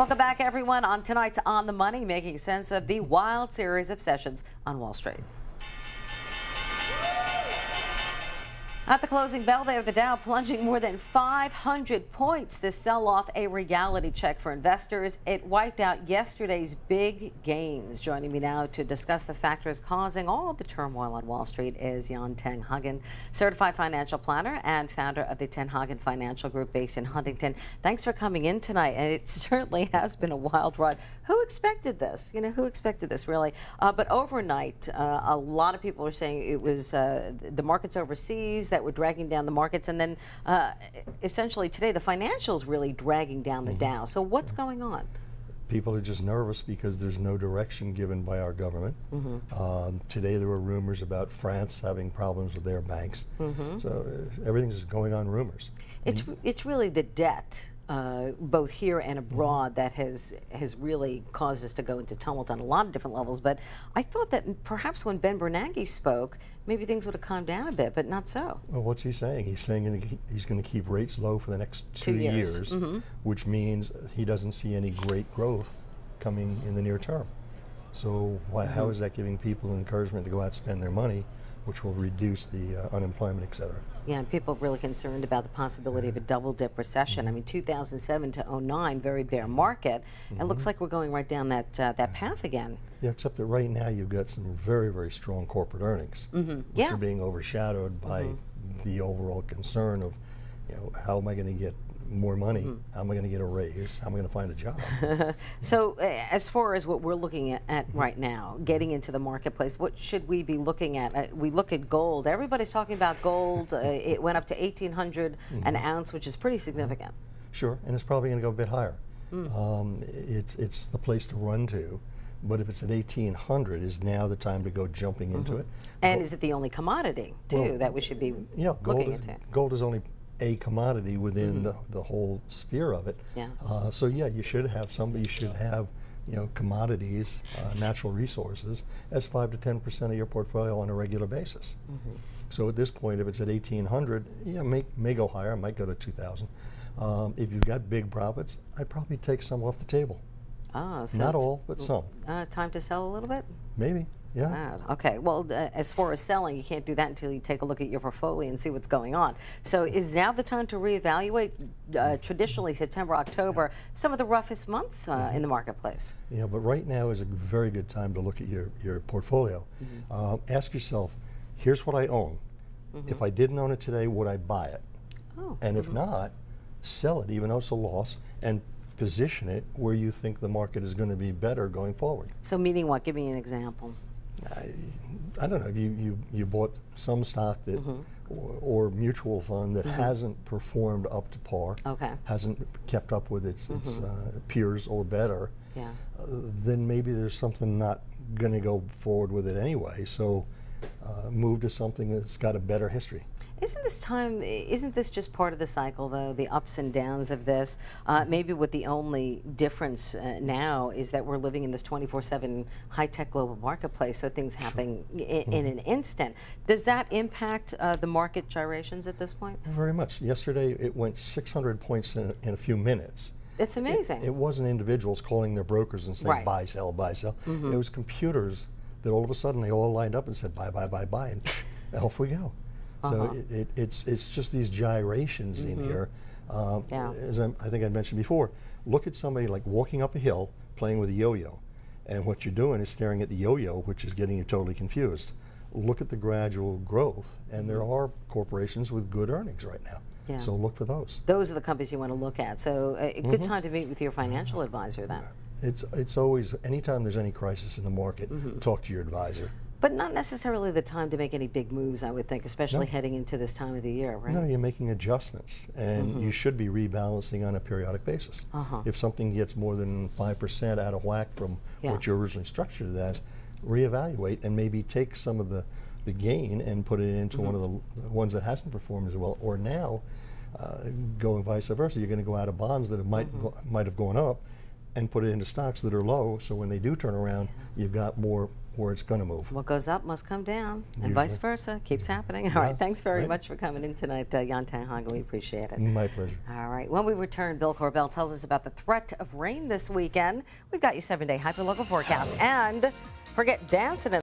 Welcome back, everyone, on tonight's On the Money, making sense of the wild series of sessions on Wall Street. At the closing bell there, the Dow plunging more than 500 points. This sell-off a reality check for investors. It wiped out yesterday's big gains. Joining me now to discuss the factors causing all the turmoil on Wall Street is Haagen, certified financial planner and founder of the Haagen Financial Group based in Huntington. Thanks for coming in tonight. And it certainly has been a wild ride. Who expected this? You know, who expected this, really? But overnight, a lot of people are saying it was the markets overseas that were dragging down the markets, and then essentially today the financials really dragging down the Dow. So what's going on? People are just nervous because there's no direction given by our government. Today there were rumors about France having problems with their banks. So everything's going on rumors. It's really the debt, both here and abroad, that has really caused us to go into tumult on a lot of different levels. But I thought that perhaps when Ben Bernanke spoke, maybe things would have calmed down a bit, but not so. Well, what's he saying? He's saying he's going to keep rates low for the next 2 years, which means he doesn't see any great growth coming in the near term. So how is that giving people encouragement to go out and spend their money, which will reduce the unemployment, et cetera? Yeah, and people are really concerned about the possibility of a double-dip recession. I mean, 2007 to 09, very bear market. It looks like we're going right down that path again. Yeah, except that right now you've got some very, very strong corporate earnings, which are being overshadowed by the overall concern of, you know, how am I going to get more money? How am I going to get a raise? How am I going to find a job? So as far as what we're looking at right now, getting into the marketplace, what should we be looking at? We look at gold. Everybody's talking about gold. It went up to 1,800 an ounce, which is pretty significant. Sure, and it's probably going to go a bit higher. It's the place to run to. But if it's at 1,800, is now the time to go jumping into it. And is it the only commodity, too, that we should be looking into? Gold is only a commodity within the whole sphere of it. So yeah, you should have somebody. You should have, you know, commodities, natural resources, as 5 to 10% of your portfolio on a regular basis. So at this point, if it's at 1,800, yeah, may go higher. It might go to 2,000. If you've got big profits, I'd probably take some off the table. So not all, but some. Time to sell a little bit? Maybe. Yeah. Okay. Well, as far as selling, you can't do that until you take a look at your portfolio and see what's going on. So is now the time to reevaluate? Traditionally, September, October, some of the roughest months in the marketplace. Yeah, but right now is a very good time to look at your portfolio. Ask yourself, here's what I own. If I didn't own it today, would I buy it? And if not, sell it, even though it's a loss, and position it where you think the market is going to be better going forward. So meaning what? Give me an example. I don't know. You bought some stock that, or mutual fund that hasn't performed up to par, hasn't kept up with its peers or better, then maybe there's something not going to go forward with it anyway. So move to something that's got a better history. Isn't this just part of the cycle, though, the ups and downs of this? Maybe what the only difference now is that we're living in this 24/7 high-tech global marketplace, so things happen in an instant. Does that impact the market gyrations at this point? Very much. Yesterday, it went 600 points in a few minutes. It's amazing. It wasn't individuals calling their brokers and saying, buy, sell, buy, sell. It was computers that all of a sudden they all lined up and said, buy, buy, buy, buy, and off we go. So it's just these gyrations in here. As I think I mentioned before, look at somebody like walking up a hill playing with a yo-yo, and what you're doing is staring at the yo-yo, which is getting you totally confused. Look at the gradual growth, and there are corporations with good earnings right now. So look for those. Those are the companies you want to look at. So a good time to meet with your financial advisor then. It's always, anytime there's any crisis in the market, talk to your advisor. But not necessarily the time to make any big moves, I would think, especially heading into this time of the year, right? No, you're making adjustments, and you should be rebalancing on a periodic basis. If something gets more than 5% out of whack from what you originally structured it as, reevaluate and maybe take some of the gain and put it into one of the ones that hasn't performed as well, or now going vice versa. You're going to go out of bonds that might have gone up and put it into stocks that are low, so when they do turn around, you've got more where it's going to move. What goes up must come down, and Usually. vice versa. Keeps happening. All right, thanks very much for coming in tonight, Jan-Tang Haagen. We appreciate it. My pleasure. All right, when we return, Bill Corbell tells us about the threat of rain this weekend. We've got your 7-day hyperlocal forecast, and forget dancing.